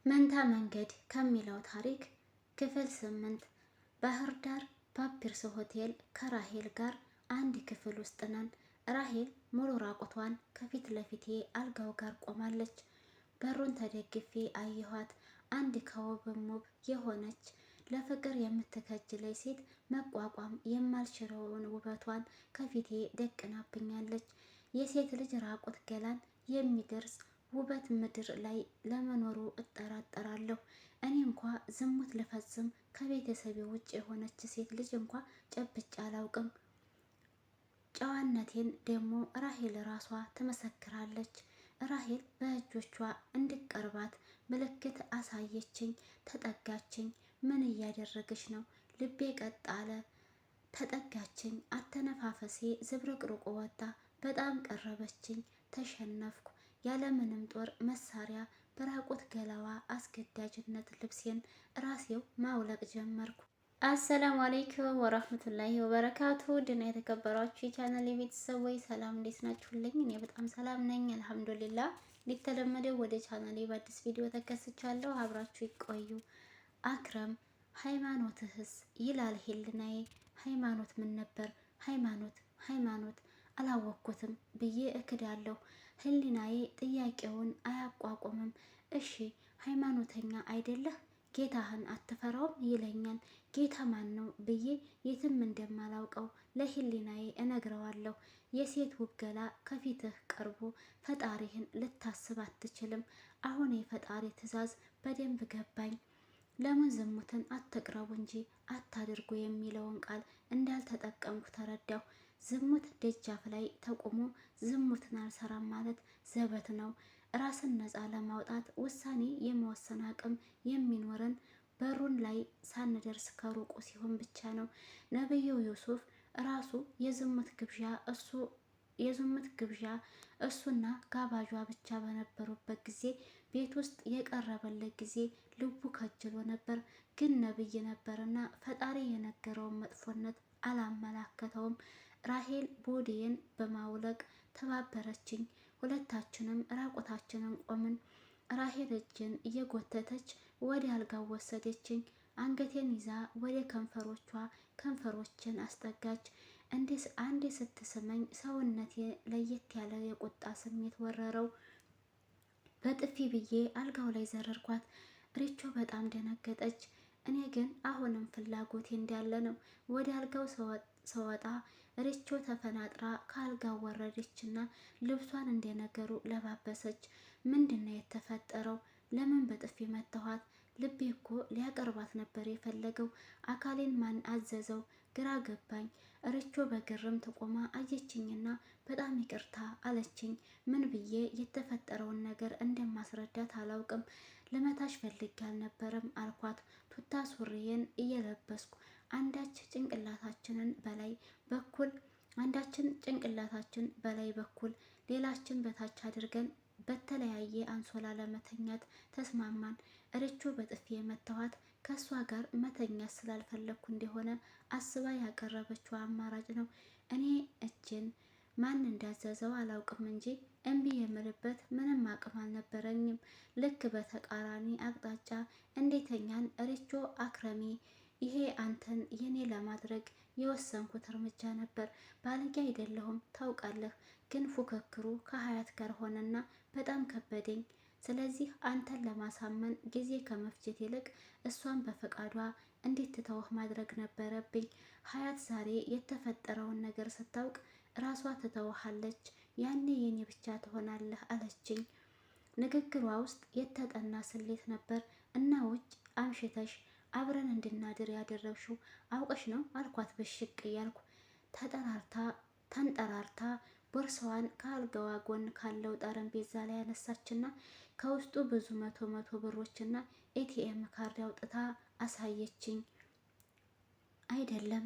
መንታ መንገድ ከሚለው ታሪክ ክፍል 8። ባህር ዳር ፓፒርስ ሆቴል ከራሄል ጋር አንድ ክፍል ውስጥ ነን። ራሄል ሙሉ ራቁቷን ከፊት ለፊቴ አልጋው ጋር ቆማለች። በሩን ተደግፌ አየኋት። አንድ ከውብም ውብ የሆነች ለፍቅር የምትከጅለኝ ሴት መቋቋም የማልችለውን ውበቷን ከፊቴ ደቅናብኛለች። የሴት ልጅ ራቁት ገላን የሚደርስ ውበት ምድር ላይ ለመኖሩ እጠራጠራለሁ። እኔ እንኳ ዝሙት ልፈጽም ከቤተሰቤ ውጭ የሆነች ሴት ልጅ እንኳ ጨብጬ አላውቅም። ጨዋነቴን ደግሞ ራሄል ራሷ ትመሰክራለች። ራሄል በእጆቿ እንድቀርባት ምልክት አሳየችኝ። ተጠጋችኝ። ምን እያደረገች ነው? ልቤ ቀጥ አለ። ተጠጋችኝ። አተነፋፈሴ ዝብርቅርቁ ወጣ። በጣም ቀረበችኝ። ተሸነፍኩ። ያለምንም ጦር መሳሪያ በራቁት ገላዋ አስገዳጅነት ልብሴን ራሴው ማውለቅ ጀመርኩ። አሰላሙ አለይኩም ወራህመቱላሂ ወበረካቱ። ድና የተከበሯችሁ የቻናል ቤተሰቦች ሰላም፣ እንዴት ናችሁልኝ? እኔ በጣም ሰላም ነኝ አልሐምዱሊላህ። ሊተለመደው ወደ ቻናሌ በአዲስ ቪዲዮ ተከስቻለሁ። አብራችሁ ይቆዩ። አክረም ሃይማኖትህስ ይላል ሄልናዬ። ሃይማኖት ምን ነበር? ሃይማኖት አላወቅኩትም ብዬ እክዳለሁ። ህሊናዬ ጥያቄውን አያቋቁምም። እሺ ሃይማኖተኛ አይደለህ? ጌታህን አትፈራውም ይለኛል። ጌታ ማን ነው ብዬ የትም እንደማላውቀው ለህሊናዬ እነግረዋለሁ። የሴት ውገላ ከፊትህ ቀርቦ ፈጣሪህን ልታስብ አትችልም። አሁን የፈጣሪ ትዕዛዝ በደንብ ገባኝ። ለምን ዝሙትን አትቅረቡ እንጂ አታድርጉ የሚለውን ቃል እንዳልተጠቀምኩ ተረዳሁ። ዝሙት ደጃፍ ላይ ተቆሞ ዝሙትን አልሰራም ማለት ዘበት ነው። ራስን ነፃ ለማውጣት ውሳኔ የመወሰን አቅም የሚኖረን በሩን ላይ ሳንደርስ ከሩቁ ሲሆን ብቻ ነው። ነብዩ ዩሱፍ ራሱ የዝሙት ግብዣ እሱና ጋባዧ ብቻ በነበሩበት ጊዜ ቤት ውስጥ የቀረበለት ጊዜ ልቡ ከጅሎ ነበር። ግን ነብይ ነበርና ፈጣሪ የነገረውን መጥፎነት አላመላከተውም። ራሄል ቦዲዬን በማውለቅ ተባበረችኝ። ሁለታችንም ራቆታችንን ቆምን። ራሄል እጅን እየጎተተች ወደ አልጋው ወሰደችኝ። አንገቴን ይዛ ወደ ከንፈሮችን አስጠጋች። አንዴ ስትስመኝ ሰውነቴ ለየት ያለ የቁጣ ስሜት ወረረው። በጥፊ ብዬ አልጋው ላይ ዘረርኳት። ሪቾ በጣም ደነገጠች። እኔ ግን አሁንም ፍላጎቴ እንዳለ ነው። ወደ አልጋው ስወጣ ሪቾ ተፈናጥራ ከአልጋው ወረደችና ልብሷን እንደነገሩ ለባበሰች። ምንድነው የተፈጠረው? ለምን በጥፊ መተኋት? ልቤ እኮ ሊያቀርባት ነበር የፈለገው። አካሌን ማን አዘዘው? ግራ ገባኝ። ሪቾ በግርምት ቆማ አየችኝና በጣም ይቅርታ አለችኝ። ምን ብዬ የተፈጠረውን ነገር እንደማስረዳት አላውቅም። ልመታሽ ፈልጌ አልነበረም አልኳት። ቱታ ሱሪዬን እየለበስኩ አንዳችን ጭንቅላታችን በላይ በኩል ሌላችን በታች አድርገን በተለያየ አንሶላ ለመተኛት ተስማማን። ርቾ በጥፊ የመታኋት ከእሷ ጋር መተኛት ስላልፈለግኩ እንደሆነ አስባ ያቀረበችው አማራጭ ነው። እኔ እጅን ማን እንዳዘዘው አላውቅም እንጂ እምቢ የምልበት ምንም አቅም አልነበረኝም። ልክ በተቃራኒ አቅጣጫ እንዴተኛን ርቾ አክረሚ፣ ይሄ አንተን የኔ ለማድረግ የወሰንኩት እርምጃ ነበር። ባለጌ አይደለሁም ታውቃለህ፣ ግን ፉክክሩ ከሀያት ጋር ሆነና በጣም ከበደኝ። ስለዚህ አንተን ለማሳመን ጊዜ ከመፍጀት ይልቅ እሷን በፈቃዷ እንድትተውህ ማድረግ ነበረብኝ። ሀያት ዛሬ የተፈጠረውን ነገር ስታውቅ ራሷ ትተውሃለች። ያኔ የኔ ብቻ ትሆናለህ አለችኝ። ንግግሯ ውስጥ የተጠና ስሌት ነበር። እና ውጭ አምሽተሽ አብረን እንድናድር ያደረግሽው አውቀሽ ነው አልኳት ብሽቅ እያልኩ። ተንጠራርታ ቦርሳዋን ከአልጋዋ ጎን ካለው ጠረጴዛ ላይ ያነሳችና ከውስጡ ብዙ መቶ ብሮችና ኤቲኤም ካርድ አውጥታ አሳየችኝ። አይደለም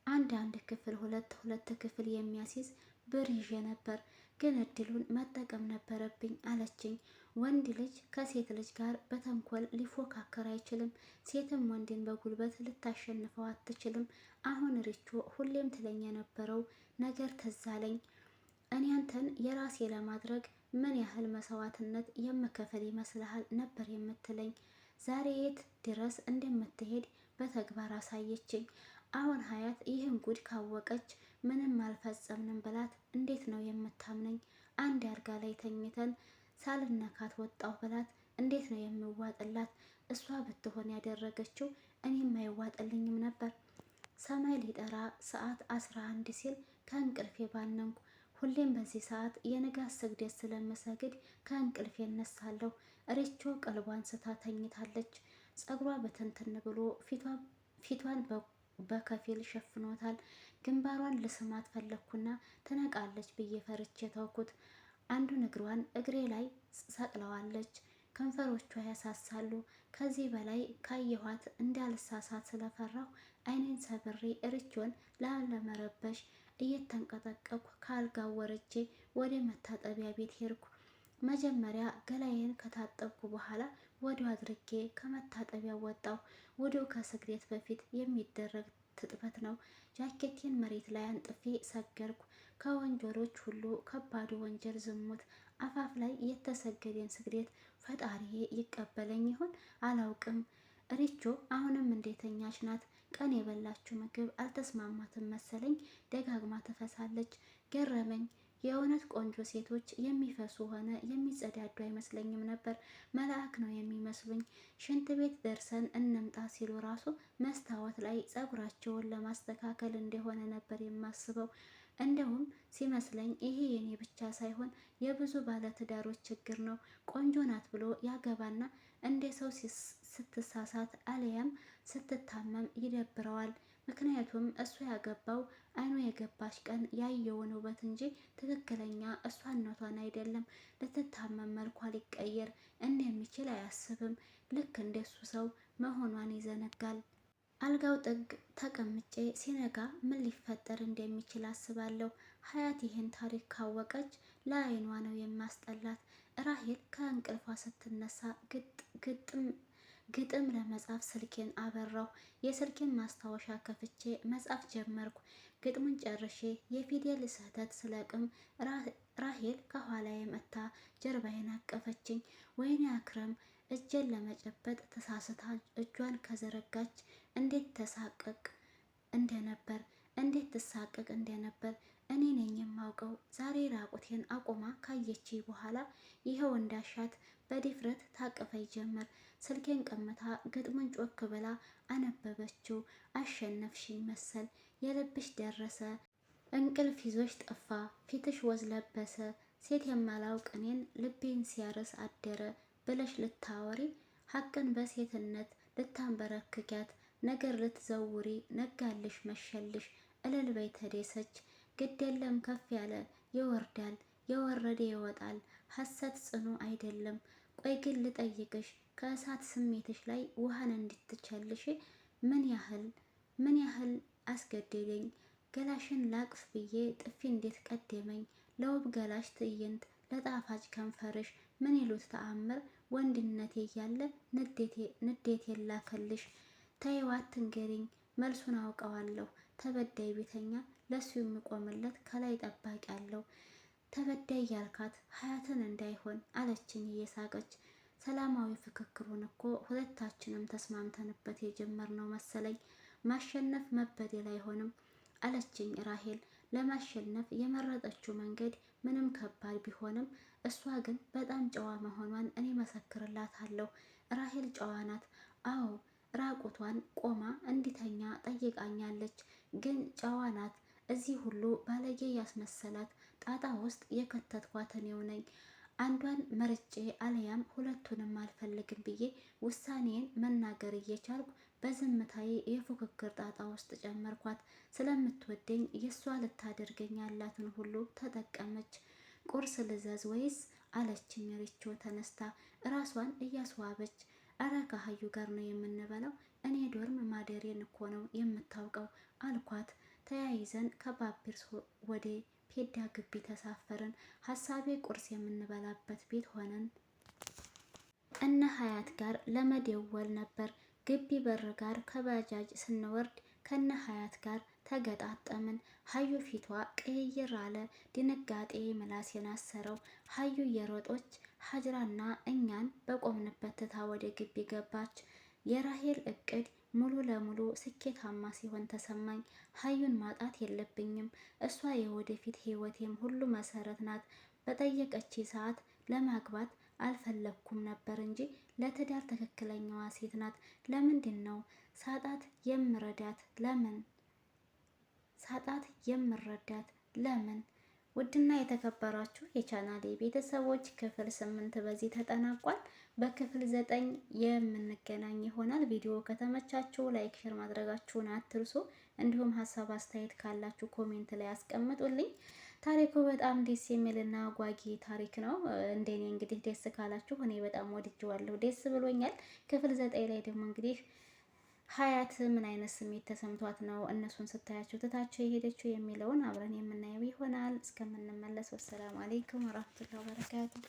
አንድ ክፍል ሁለት ክፍል የሚያስይዝ ብር ይዤ ነበር፣ ግን እድሉን መጠቀም ነበረብኝ አለችኝ። ወንድ ልጅ ከሴት ልጅ ጋር በተንኮል ሊፎካከር አይችልም። ሴትም ወንድን በጉልበት ልታሸንፈው አትችልም። አሁን ሪቾ ሁሌም ትለኝ የነበረው ነገር ትዝ አለኝ። እኔ አንተን የራሴ ለማድረግ ምን ያህል መስዋዕትነት የምከፍል ይመስልሃል ነበር የምትለኝ። ዛሬ የት ድረስ እንደምትሄድ በተግባር አሳየችኝ። አሁን ሀያት ይህን ጉድ ካወቀች ምንም አልፈጸምንም ብላት እንዴት ነው የምታምነኝ? አንድ አልጋ ላይ ተኝተን ሳልነካት ወጣሁ ብላት እንዴት ነው የምዋጥላት? እሷ ብትሆን ያደረገችው እኔም አይዋጥልኝም ነበር። ሰማይ ሊጠራ ሰዓት 11 ሲል ከእንቅልፌ ባነንኩ። ሁሌም በዚህ ሰዓት የንጋት ስግደት ስለምሰግድ ከእንቅልፌ እነሳለሁ። ሪቾ ቀልቧን ስታ ተኝታለች። ጸጉሯ በትንትን ብሎ ፊቷን በከፊል ሸፍኖታል። ግንባሯን ልስማት ፈለግኩና ትነቃለች ብዬ ፈርቼ ተውኩት። አንዱን እግሯን እግሬ ላይ ሰቅለዋለች። ከንፈሮቿ ያሳሳሉ። ከዚህ በላይ ካየኋት እንዳልሳሳት ስለፈራሁ አይኔን ሰብሬ ርቾን ላለመረበሽ እየተንቀጠቀኩ ከአልጋው ወርጄ ወደ መታጠቢያ ቤት ሄድኩ። መጀመሪያ ገላዬን ከታጠብኩ በኋላ ወዲያው አድርጌ ከመታጠቢያ ወጣሁ። ወዲያው ከስግደት በፊት የሚደረግ ትጥበት ነው። ጃኬቴን መሬት ላይ አንጥፌ ሰገርኩ። ከወንጀሎች ሁሉ ከባዱ ወንጀል ዝሙት። አፋፍ ላይ የተሰገደን ስግደት ፈጣሪዬ ይቀበለኝ ይሆን አላውቅም። ሪቾ አሁንም እንዴተኛች ናት። ቀን የበላችው ምግብ አልተስማማትም መሰለኝ። ደጋግማ ትፈሳለች። ገረመኝ። የእውነት ቆንጆ ሴቶች የሚፈሱ ሆነ የሚጸዳዱ አይመስለኝም ነበር። መልአክ ነው የሚመስሉኝ። ሽንት ቤት ደርሰን እንምጣ ሲሉ ራሱ መስታወት ላይ ጸጉራቸውን ለማስተካከል እንደሆነ ነበር የማስበው። እንደውም ሲመስለኝ ይሄ የኔ ብቻ ሳይሆን የብዙ ባለትዳሮች ችግር ነው። ቆንጆ ናት ብሎ ያገባና እንደ ሰው ስትሳሳት አልያም ስትታመም ይደብረዋል። ምክንያቱም እሱ ያገባው አይኑ የገባች ቀን ያየውን ውበት እንጂ ትክክለኛ እሷነቷን አይደለም። ልትታመም መልኳ ሊቀየር እንደሚችል አያስብም። ልክ እንደሱ ሰው መሆኗን ይዘነጋል። አልጋው ጥግ ተቀምጬ ሲነጋ ምን ሊፈጠር እንደሚችል አስባለሁ። ሀያት ይህን ታሪክ ካወቀች ለአይኗ ነው የማስጠላት። ራሄል ከእንቅልፏ ስትነሳ ግጥም ለመጻፍ ስልኬን አበራሁ። የስልኬን ማስታወሻ ከፍቼ መጻፍ ጀመርኩ። ግጥሙን ጨርሼ የፊደል ስህተት ስለቅም ራሄል ከኋላዬ መታ ጀርባዬን አቀፈችኝ። ወይኔ አክረም እጄን ለመጨበጥ ተሳስታ እጇን ከዘረጋች እንዴት ትሳቀቅ እንደነበር እኔ ነኝ የማውቀው። ዛሬ ራቁቴን አቁማ ካየች በኋላ ይኸው እንዳሻት በድፍረት ታቅፈኝ ጀመር። ስልኬን ቀምታ ግጥሙን ጮክ ብላ አነበበችው። አሸነፍሽኝ መሰል፣ የልብሽ ደረሰ፣ እንቅልፍ ይዞሽ ጠፋ፣ ፊትሽ ወዝ ለበሰ፣ ሴት የማላውቅ እኔን ልቤን ሲያርስ አደረ ብለሽ ልታወሪ፣ ሀቅን በሴትነት ልታንበረክኪያት፣ ነገር ልትዘውሪ፣ ነጋልሽ መሸልሽ፣ እልል በይ ተደሰች። ግድ የለም ከፍ ያለ ይወርዳል፣ የወረደ ይወጣል፣ ሀሰት ጽኑ አይደለም። ቆይ ግን ልጠይቅሽ፣ ከእሳት ስሜትሽ ላይ ውሃን እንድትቸልሽ ምን ያህል አስገደደኝ? ገላሽን ላቅፍ ብዬ ጥፊ እንዴት ቀደመኝ? ለውብ ገላሽ ትዕይንት፣ ለጣፋጭ ከንፈርሽ ምን ይሉት ተአምር፣ ወንድነቴ እያለ ንዴቴ ላከልሽ። ተይው አትንገሪኝ፣ መልሱን አውቀዋለሁ። ተበዳይ ቤተኛ ለሱ የሚቆምለት ከላይ ጠባቂ አለው። ተበዳይ ያልካት ሀያትን እንዳይሆን አለችኝ እየሳቀች። ሰላማዊ ፍክክሩን እኮ ሁለታችንም ተስማምተንበት የጀመርነው መሰለኝ። ማሸነፍ መበደል አይሆንም አለችኝ ራሄል። ለማሸነፍ የመረጠችው መንገድ ምንም ከባድ ቢሆንም እሷ ግን በጣም ጨዋ መሆኗን እኔ መሰክርላታለሁ። ራሄል ጨዋ ናት። አዎ ራቁቷን ቆማ እንዲተኛ ጠይቃኛለች። ግን ጨዋ ናት። እዚህ ሁሉ ባለጌ ያስመሰላት ጣጣ ውስጥ የከተትኳት እኔው ነኝ። አንዷን መርጬ አልያም ሁለቱንም አልፈልግም ብዬ ውሳኔን መናገር እየቻልኩ በዝምታዬ የፉክክር ጣጣ ውስጥ ጨመርኳት። ስለምትወደኝ የእሷ ልታደርገኝ ያላትን ሁሉ ተጠቀመች። ቁርስ ልዘዝ ወይስ አለችኝ ሪቾ ተነስታ ራሷን እያስዋበች። እረ ከሀዩ ጋር ነው የምንበላው፣ እኔ ዶርም ማደሬን እኮ ነው የምታውቀው አልኳት። ተያይዘን ከባቢርስ ወደ ፔዳ ግቢ ተሳፈርን። ሀሳቤ ቁርስ የምንበላበት ቤት ሆነን እነ ሀያት ጋር ለመደወል ነበር። ግቢ በር ጋር ከባጃጅ ስንወርድ ከነ ሀያት ጋር ተገጣጠምን። ሀዩ ፊቷ ቅይር አለ። ድንጋጤ ምላሴን አሰረው። ሀዩ እየሮጦች ሀጅራና እኛን በቆምንበት ትታ ወደ ግቢ ገባች። የራሄል እቅድ ሙሉ ለሙሉ ስኬታማ ሲሆን ተሰማኝ። ሀዩን ማጣት የለብኝም። እሷ የወደፊት ህይወቴም ሁሉ መሰረት ናት። በጠየቀች ሰዓት ለማግባት አልፈለግኩም ነበር እንጂ ለትዳር ትክክለኛዋ ሴት ናት። ለምንድን ነው ሳጣት የምረዳት? ለምን ሳጣት የምረዳት? ለምን? ውድና የተከበራችሁ የቻናሌ ቤተሰቦች ክፍል 8 በዚህ ተጠናቋል። በክፍል 9 የምንገናኝ ይሆናል። ቪዲዮ ከተመቻችሁ ላይክ፣ ሼር ማድረጋችሁን አትርሱ። እንዲሁም ሀሳብ አስተያየት ካላችሁ ኮሜንት ላይ አስቀምጡልኝ። ታሪኩ በጣም ደስ የሚልና ጓጊ ታሪክ ነው። እንደኔ እንግዲህ ደስ ካላችሁ እኔ በጣም ወድጄዋለሁ፣ ደስ ብሎኛል። ክፍል 9 ላይ ደግሞ እንግዲህ ሀያት ምን አይነት ስሜት ተሰምቷት ነው እነሱን ስታያቸው ትታቸው የሄደችው የሚለውን አብረን የምናየው ይሆናል። እስከምንመለስ ወሰላሙ አለይኩም ወራህመቱላሂ ወበረካቱ።